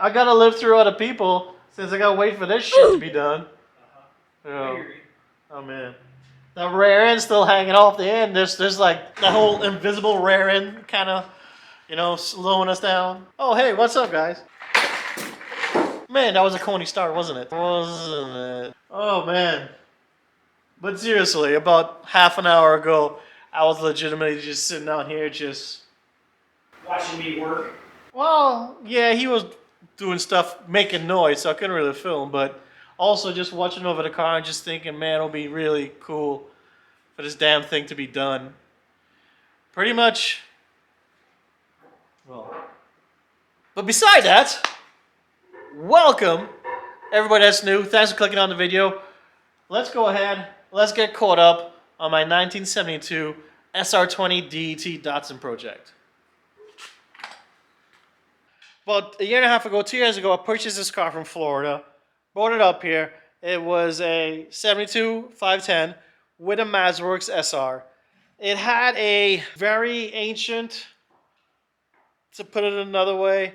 I gotta live through other people since I gotta wait for this shit to be done. Oh man. The rear end still hanging off the end. There's like the whole invisible rear end kind of, you know, slowing us down. Oh hey, what's up guys? Man, that was a corny start, wasn't it? Wasn't it? Oh man. But seriously, about half an hour ago, I was legitimately just sitting out here just watching me work. Well, yeah, he was doing stuff, making noise, so I couldn't really film, but also just watching over the car and just thinking, man, it'll be really cool for this damn thing to be done. Pretty much, well, but beside that, welcome, everybody that's new. Thanks for clicking on the video. Let's go ahead, let's get caught up on my 1972 SR20 DET Datsun project. About a year and a half ago, 2 years ago, I purchased this car from Florida, brought it up here. It was a 72 510 with a Maxworx SR. It had a very ancient, to put it another way,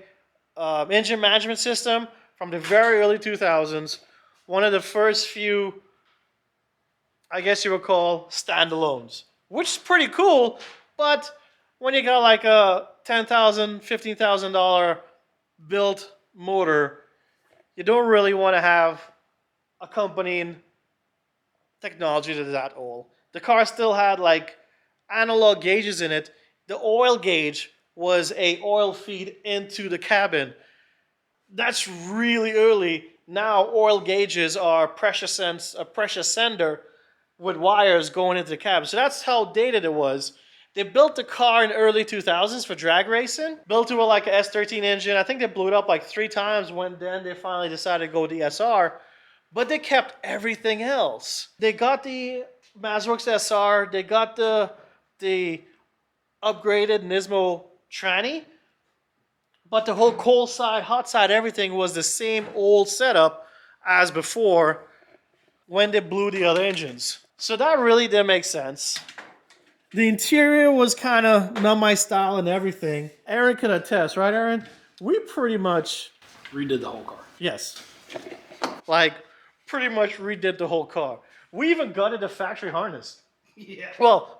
engine management system from the very early 2000s. One of the first few, I guess you would call, standalones, which is pretty cool, but when you got like a $10,000, $15,000 built motor, you don't really want to have accompanying technology to that old. The car still had like analog gauges in it. The oil gauge was a oil feed into the cabin. That's really early. Now oil gauges are a pressure sender with wires going into the cabin. So that's how dated it was. They built the car in the early 2000s for drag racing. Built to like an S13 engine. I think they blew it up like 3 times when then they finally decided to go with the SR. But they kept everything else. They got the Maxworx SR. They got the upgraded Nismo tranny. But the whole cold side, hot side, everything was the same old setup as before when they blew the other engines. So that really didn't make sense. The interior was kind of not my style and everything. Aaron can attest, right, Aaron? We pretty much redid the whole car. Yes. Like, pretty much redid the whole car. We even gutted the factory harness. Yeah. Well,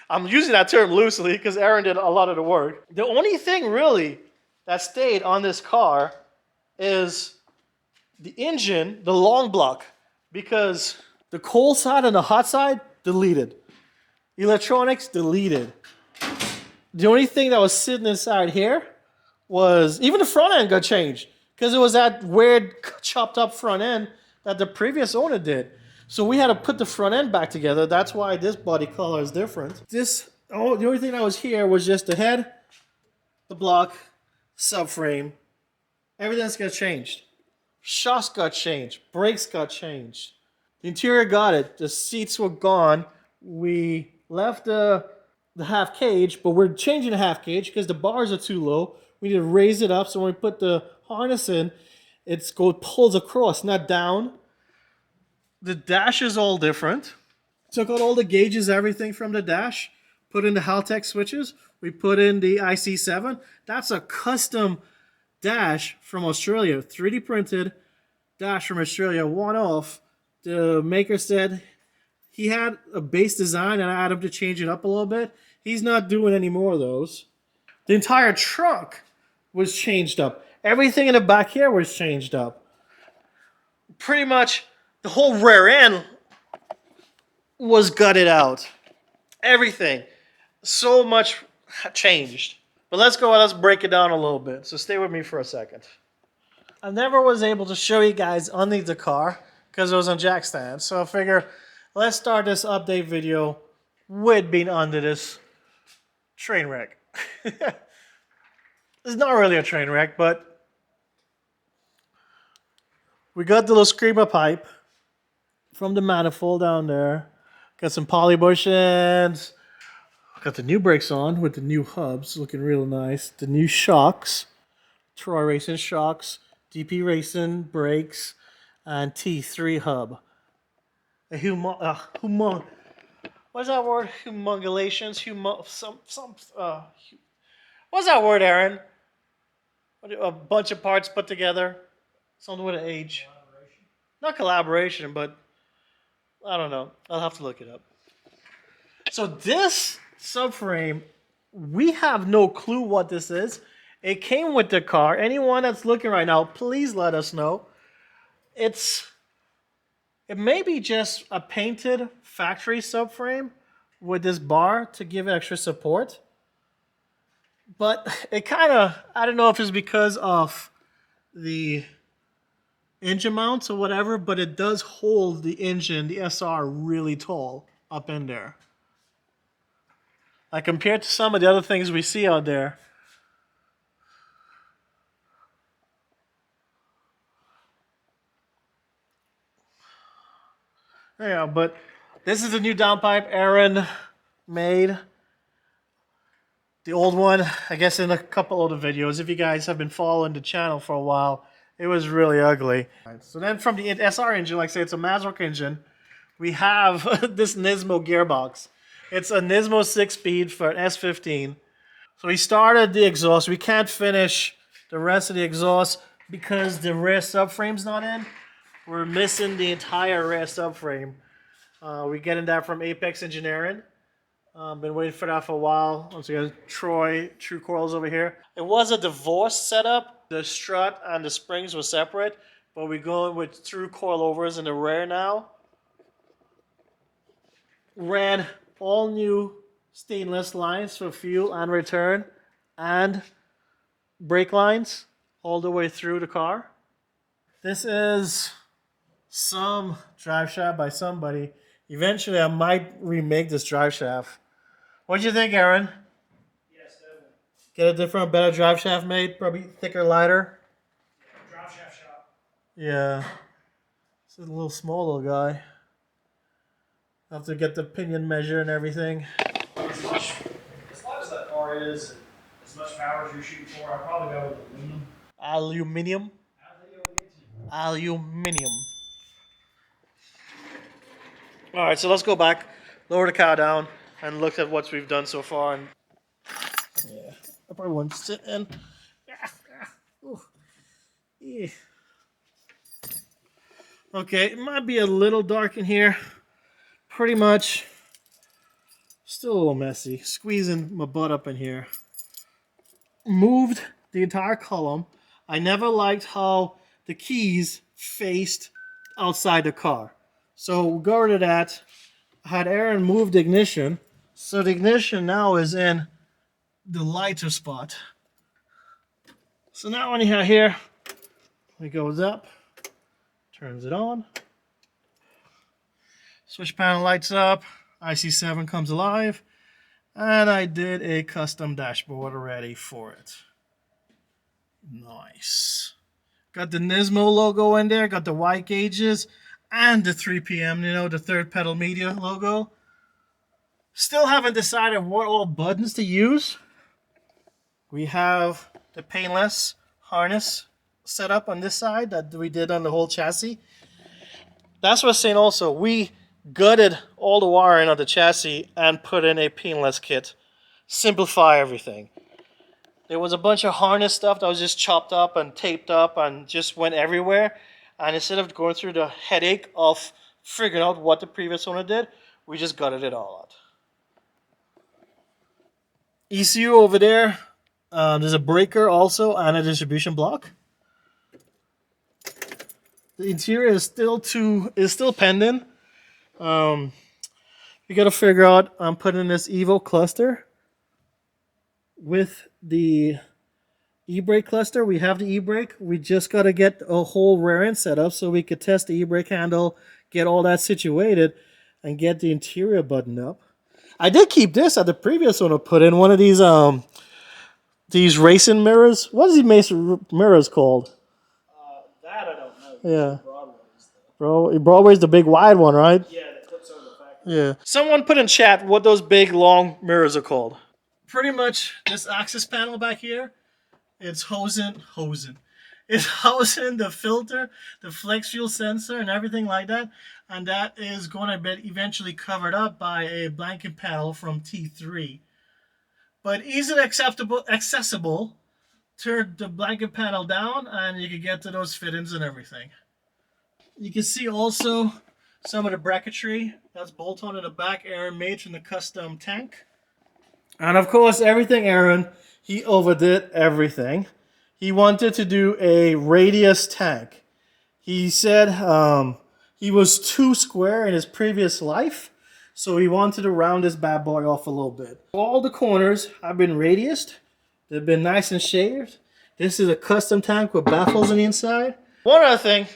I'm using that term loosely because Aaron did a lot of the work. The only thing really that stayed on this car is the engine, the long block, because the cold side and the hot side, deleted. Electronics, deleted. The only thing that was sitting inside here was, even the front end got changed because it was that weird chopped up front end that the previous owner did. So we had to put the front end back together. That's why this body color is different. The only thing that was here was just the head, the block, subframe. Everything else got changed. Shocks got changed. Brakes got changed. The interior got it. The seats were gone. We left the half cage, but we're changing the half cage because the bars are too low. We need to raise it up so when we put the harness in, it pulls across, not down. The dash is all different. Took out all the gauges, everything from the dash. Put in the Haltech switches. We put in the IC7. That's a custom dash from Australia. 3D printed dash from Australia. One off. The maker said he had a base design and I had him to change it up a little bit. He's not doing any more of those. The entire trunk was changed up. Everything in the back here was changed up. Pretty much the whole rear end was gutted out. Everything. So much changed. But let's break it down a little bit. So stay with me for a second. I never was able to show you guys underneath the car because it was on jack stand. So I figure let's start this update video with being under this train wreck. It's not really a train wreck, but we got the little screamer pipe from the manifold down there. Got some poly bushings. Got the new brakes on with the new hubs, looking real nice. The new shocks, Troy Racing shocks, DP Racing brakes, and T3 hub. What's that word? Humongulations. What's that word, Aaron? a bunch of parts put together. Something with an H. Not collaboration, but I don't know. I'll have to look it up. So this subframe, we have no clue what this is. It came with the car. Anyone that's looking right now, please let us know. It may be just a painted factory subframe with this bar to give extra support. But it kind of, I don't know if it's because of the engine mounts or whatever, but it does hold the engine, the SR, really tall up in there. Like compared to some of the other things we see out there. Yeah, but this is the new downpipe Aaron made. The old one, I guess in a couple of the videos, if you guys have been following the channel for a while, it was really ugly. So then from the SR engine, like I say, it's a Maxworx engine, we have this Nismo gearbox. It's a Nismo 6-speed for an S15. So we started the exhaust. We can't finish the rest of the exhaust because the rear subframe's not in. We're missing the entire rear subframe. We're getting that from Apex Engineering. Been waiting for that for a while. Once again, Troy, True Coils over here. It was a divorced setup. The strut and the springs were separate, but we're going with True coilovers in the rear now. Ran all new stainless lines for fuel and return, and brake lines all the way through the car. This is some drive shaft by somebody. Eventually, I might remake this drive shaft. What do you think, Aaron? Yes, definitely. Get a different, better drive shaft made, probably thicker, lighter. Yeah, drive shaft shop. Yeah. This is a little small little guy. Have to get the pinion measure and everything. As long as that car is, and as much power as you're shooting for, I'd probably go with aluminum. Aluminium. Aluminium. All right, so let's go back, lower the car down, and look at what we've done so far. And yeah, I probably won't sit in. Yeah. Okay, it might be a little dark in here. Pretty much still a little messy. Squeezing my butt up in here. Moved the entire column. I never liked how the keys faced outside the car. So we'll go to that. I had Aaron move the ignition. So the ignition now is in the lighter spot. So now when you have here, it goes up, turns it on. Switch panel lights up, IC7 comes alive, and I did a custom dashboard already for it. Nice. Got the Nismo logo in there, got the white gauges, and the 3PM, you know, the third pedal media logo. Still haven't decided what all buttons to use. We have the painless harness set up on this side that we did on the whole chassis. That's what I was saying also. We gutted all the wiring of the chassis and put in a painless kit. Simplify everything. There was a bunch of harness stuff that was just chopped up and taped up and just went everywhere. And instead of going through the headache of figuring out what the previous owner did, we just gutted it all out. ECU over there. There's a breaker also and a distribution block. The interior is still pending. You gotta figure out I'm putting this Evo cluster with the e-brake cluster. We have the e-brake. We just gotta get a whole rear end set up so we could test the e-brake handle, get all that situated, and get the interior buttoned up. I did keep this at the previous owner put in one of these racing mirrors. What is these mirrors called? That I don't know. Yeah. Broadway's Broadway's the big wide one, right? yeah, that flips over the factory. Yeah. Someone put in chat what those big long mirrors are called. Pretty much this access panel back here, it's housing the filter, the flex fuel sensor, and everything like that. And that is going to be eventually covered up by a blanket panel from T3. But easily accessible turn the blanket panel down and you can get to those fittings and everything. You can see also some of the bracketry that's bolt on in the back Aaron made from the custom tank. And of course, everything Aaron, he overdid everything. He wanted to do a radius tank. He said he was too square in his previous life, so he wanted to round this bad boy off a little bit. All the corners have been radiused. They've been nice and shaved. This is a custom tank with baffles on the inside. One other thing,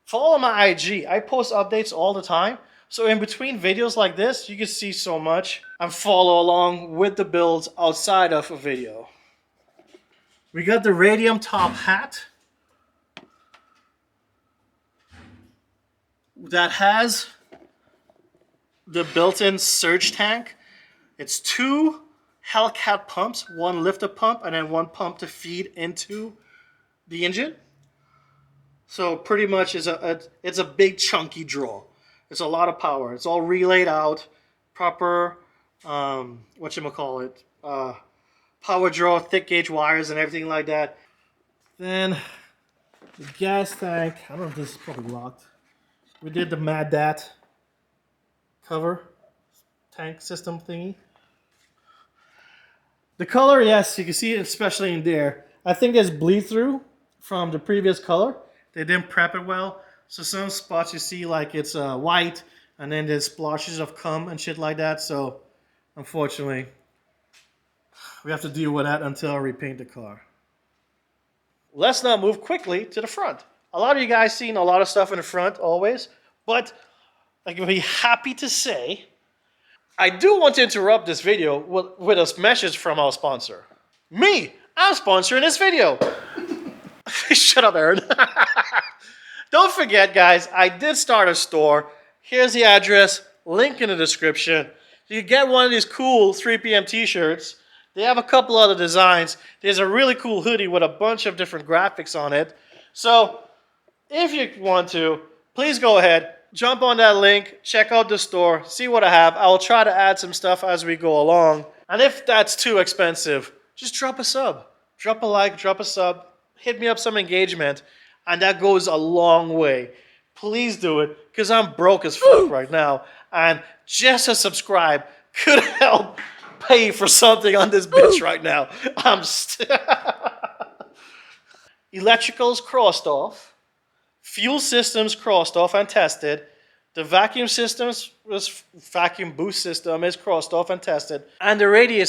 follow my IG. I post updates all the time. So in between videos like this, you can see so much and follow along with the builds outside of a video. We got the radium top hat that has the built-in surge tank. It's 2 Hellcat pumps, 1 lifter pump and then 1 pump to feed into the engine. So pretty much it's a big chunky draw. It's a lot of power. It's all relayed out, proper whatchamacallit, power draw, thick gauge wires and everything like that. Then the gas tank, I don't know if this is probably locked. We did the Mad Dat cover tank system thingy. The color, yes, you can see it especially in there. I think there's bleed through from the previous color. They didn't prep it well. So some spots you see like it's white and then there's splotches of cum and shit like that. So unfortunately, we have to deal with that until I repaint the car. Let's now move quickly to the front. A lot of you guys seen a lot of stuff in the front always, but I can be happy to say I do want to interrupt this video with a message from our sponsor. Me, I'm sponsoring this video. Shut up, Aaron. Don't forget, guys, I did start a store. Here's the address, link in the description. You can get one of these cool 3 p.m. t-shirts. They have a couple other designs. There's a really cool hoodie with a bunch of different graphics on it. So if you want to, please go ahead, jump on that link, check out the store, see what I have. I will try to add some stuff as we go along. And if that's too expensive, just drop a sub. Drop a like, drop a sub, hit me up some engagement, and that goes a long way. Please do it, because I'm broke as fuck right now. And just a subscribe could help pay for something on this bitch right now. Electricals crossed off. Fuel systems crossed off and tested. The vacuum systems, this vacuum boost system is crossed off and tested. And the radiator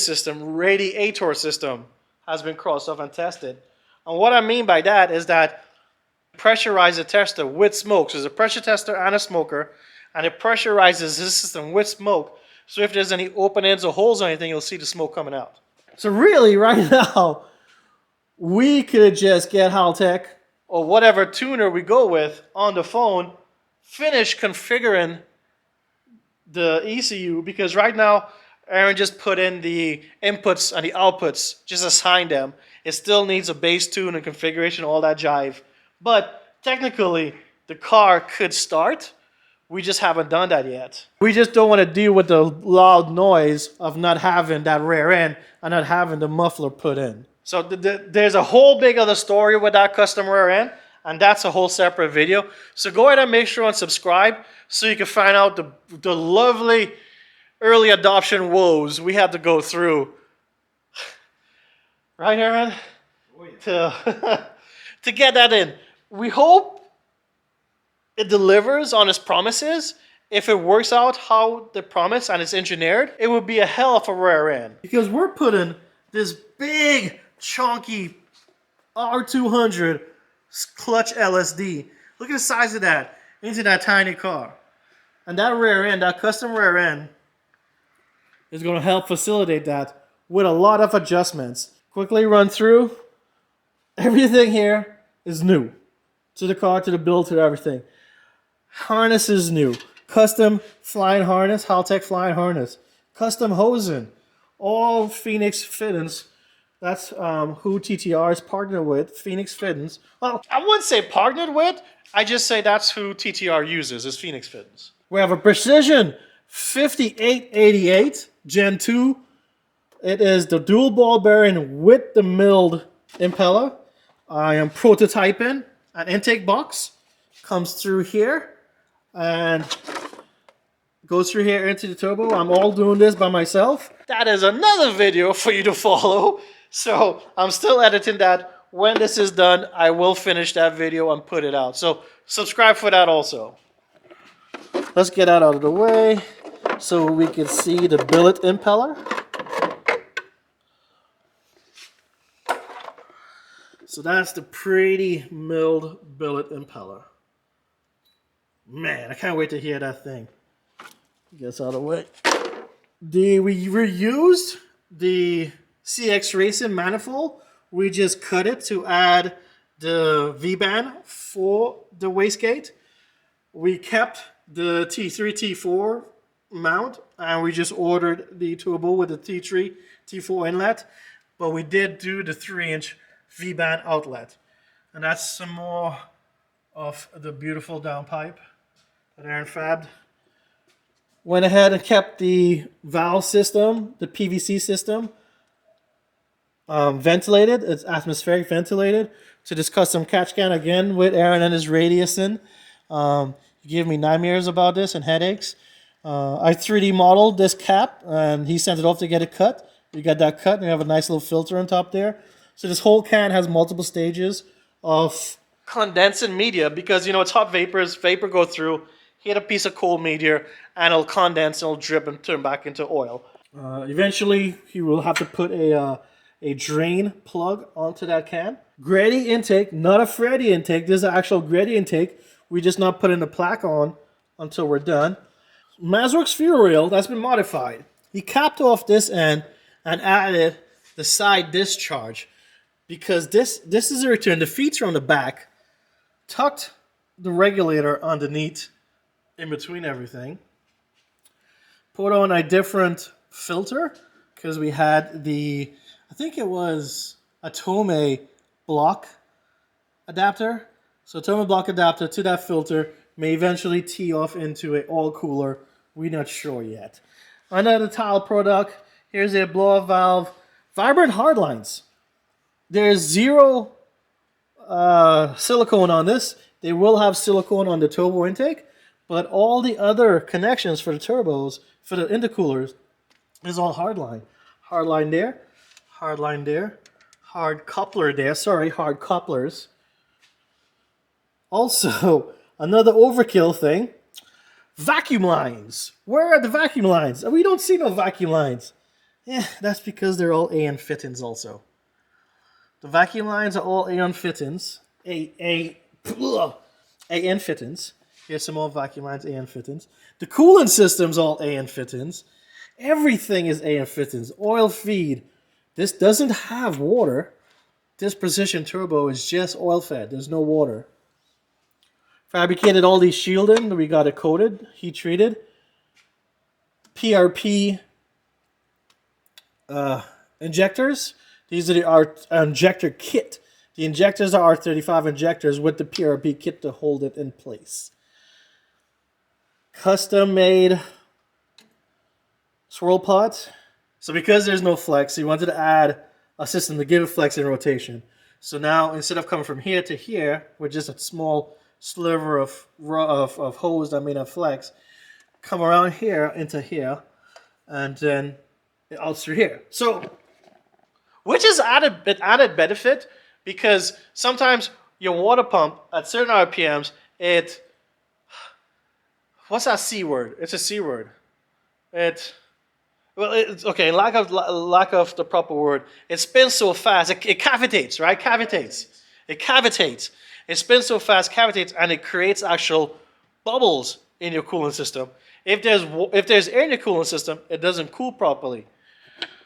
system has been crossed off and tested. And what I mean by that is that pressurize a tester with smoke. So there's a pressure tester and a smoker, and it pressurizes this system with smoke. So if there's any open ends or holes or anything, you'll see the smoke coming out. So really, right now, we could just get Haltech or whatever tuner we go with on the phone, finish configuring the ECU, because right now, Aaron just put in the inputs and the outputs, just assigned them. It still needs a base tune and configuration, all that jive. But technically, the car could start. We just haven't done that yet. We just don't want to deal with the loud noise of not having that rear end and not having the muffler put in. So there's a whole big other story with that custom rear end, and that's a whole separate video. So go ahead and make sure and subscribe so you can find out the lovely early adoption woes we had to go through. Right, Aaron? Oh, yeah. To get that in. We hope it delivers on its promises. If it works out how they promise and it's engineered, it would be a hell of a rear end. Because we're putting this big, chunky R200 clutch LSD, look at the size of that, into that tiny car. And that rear end, that custom rear end, is going to help facilitate that with a lot of adjustments. Quickly run through. Everything here is new. To the car, to the build, to everything. Harness is new. Custom flying harness, Haltech flying harness. Custom hosing. All Phoenix fittings. That's who TTR is partnered with, Phoenix Fittings. Well, I wouldn't say partnered with. I just say that's who TTR uses, is Phoenix Fittings. We have a Precision 5888 Gen 2. It is the dual ball bearing with the milled impeller. I am prototyping an intake box. Comes through here and goes through here into the turbo. I'm all doing this by myself. That is another video for you to follow. So I'm still editing that. When this is done, I will finish that video and put it out. So subscribe for that also. Let's get that out of the way so we can see the billet impeller. So that's the pretty milled billet impeller. Man, I can't wait to hear that thing. Gets out of the way. We reused the CX Racing manifold. We just cut it to add the V-band for the wastegate. We kept the T3, T4 mount, and we just ordered the turbo with the T3, T4 inlet. But we did do the 3-inch V-band outlet. And that's some more of the beautiful downpipe that Aaron fabbed. Went ahead and kept the valve system, the PVC system, ventilated. It's atmospheric ventilated. To this custom catch can again with Aaron and his Radiuson. He gave me nightmares about this and headaches. I 3D modeled this cap and he sent it off to get it cut. We got that cut and we have a nice little filter on top there. So this whole can has multiple stages of condensing media because, you know, it's hot vapors. Vapor go through, hit a piece of cold media, and it'll condense, it'll drip and turn back into oil. Eventually, you will have to put a drain plug onto that can. Grady intake, not a Freddy intake. This is an actual Grady intake. We just not putting the plaque on until we're done. Maxworx fuel rail, that's been modified. He capped off this end and added the side discharge. Because this is a return. The feet are on the back. Tucked the regulator underneath in between everything. Put on a different filter because we had the, I think it was a Tome block adapter. So Tome block adapter to that filter may eventually tee off into an oil cooler. We're not sure yet. Another tile product. Here's a blow-off valve. Vibrant hardlines. There's zero silicone on this. They will have silicone on the turbo intake, but all the other connections for the turbos, for the intercoolers, is all hardline. Hardline there, hardline there, hard coupler there. Sorry, hard couplers. Also, another overkill thing, vacuum lines. Where are the vacuum lines? We don't see no vacuum lines. Yeah, that's because they're all AN fittings also. The vacuum lines are all AN fittings. AN fittings. Here's some more vacuum lines, AN fittings. The coolant system's all AN fittings. Everything is AN fittings. Oil feed. This doesn't have water. This precision turbo is just oil fed. There's no water. Fabricated all these shielding. We got it coated, heat treated. PRP injectors. These are our injector kit. The injectors are R35 injectors with the PRP kit to hold it in place. Custom made swirl pods. So because there's no flex, he wanted to add a system to give it flex in rotation. So now instead of coming from here to here with just a small sliver of hose that may not flex, come around here into here, and then it out through here. So, which is added benefit because sometimes your water pump at certain RPMs, what's that C word? It's a C word. It's okay. Lack of the proper word. It spins so fast. It cavitates, right? It cavitates. It spins so fast, cavitates, and it creates actual bubbles in your cooling system. If there's air in your cooling system, it doesn't cool properly.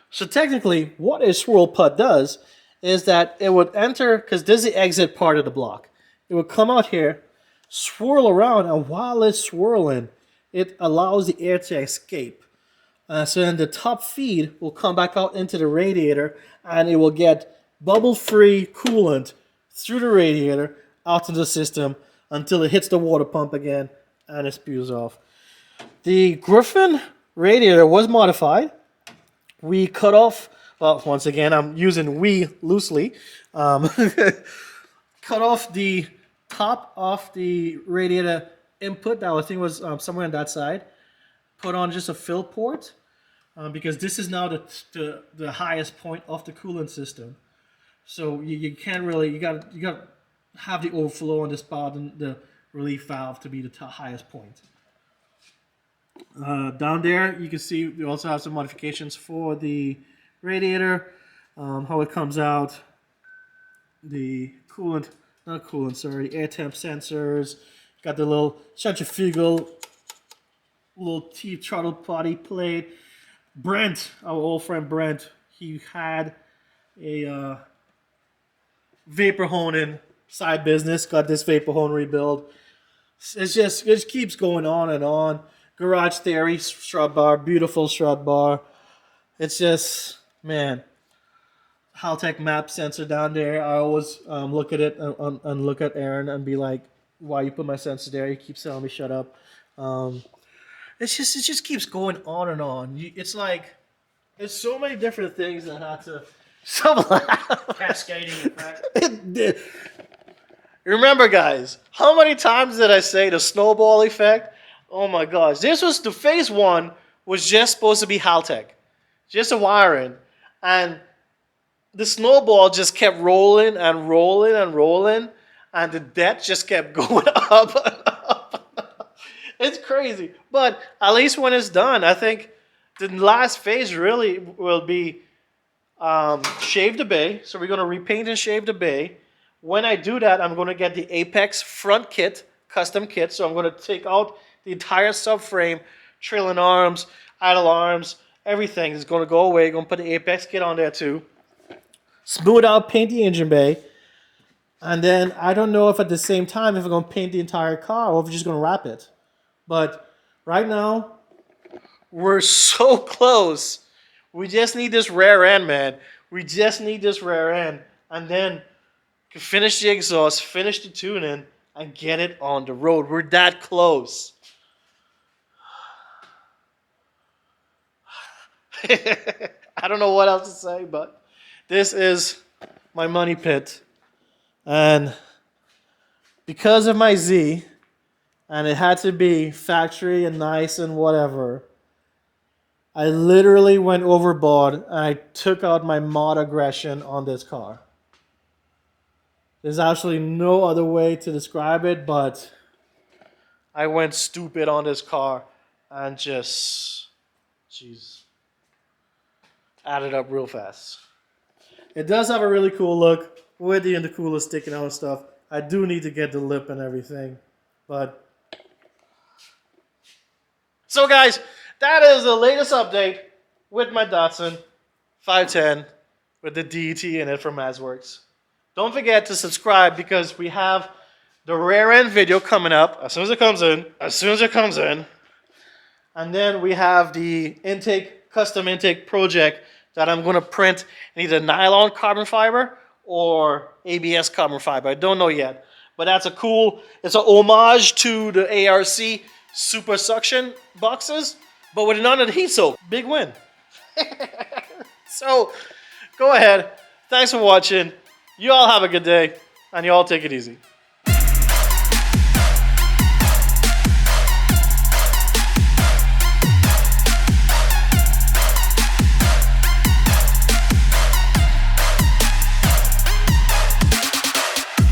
So technically, what a swirl pod does is that it would enter, because this is the exit part of the block. It would come out here, swirl around, and while it's swirling, it allows the air to escape. So then the top feed will come back out into the radiator, and it will get bubble-free coolant through the radiator out into the system until it hits the water pump again, and it spews off. The Griffin radiator was modified. We cut off Well, once again, I'm using "we" loosely. Cut off the top of the radiator input that I think was somewhere on that side. Put on just a fill port because this is now the highest point of the coolant system. So you can't really, you got to have the overflow on this part and the relief valve to be the highest point. Down there you can see we also have some modifications for the radiator, how it comes out, the coolant, not coolant, sorry, air temp sensors, got the little centrifugal, little teeth throttle body plate. Brent, our old friend Brent, he had a vapor honing side business, got this vapor hone rebuild. It just keeps going on and on. Garage Theory strut bar, beautiful strut bar. It's just, man, Haltech map sensor down there. I always look at it and look at Aaron and be like, why you put my sensor there? You keep telling me shut up. It just keeps going on and on. It's like, there's so many different things that had to Cascading effect. Remember, guys, how many times did I say the snowball effect? Oh my gosh. This was the phase one was just supposed to be Haltech. Just a wiring. And the snowball just kept rolling and rolling and rolling. And the debt just kept going up and up. It's crazy. But at least when it's done, I think the last phase really will be shave the bay. So we're going to repaint and shave the bay. When I do that, I'm going to get the Apex front kit, custom kit. So I'm going to take out the entire subframe, trailing arms, idle arms, everything is going to go away. Going to put the Apex kit on there too. Smooth out, paint the engine bay. And then I don't know if at the same time if we're going to paint the entire car or if we're just going to wrap it. But right now, we're so close. We just need this rear end, man. We just need this rear end. And then finish the exhaust, finish the tuning, and get it on the road. We're that close. I don't know what else to say, but this is my money pit. And because of my Z, and it had to be factory and nice and whatever, I literally went overboard and I took out my mod aggression on this car. There's actually no other way to describe it, but I went stupid on this car and just, jeez, added up real fast. It does have a really cool look with the intercooler sticking out and stuff. I do need to get the lip and everything, but so guys, that is the latest update with my Datsun 510 with the DET in it from Maxworx. Don't forget to subscribe because we have the rear end video coming up as soon as it comes in. And then we have the intake, custom intake project that I'm going to print in either nylon carbon fiber or ABS carbon fiber. I don't know yet. But that's it's an homage to the ARC super suction boxes, but with none of the heat soak. Big win. So, go ahead. Thanks for watching. You all have a good day, and you all take it easy.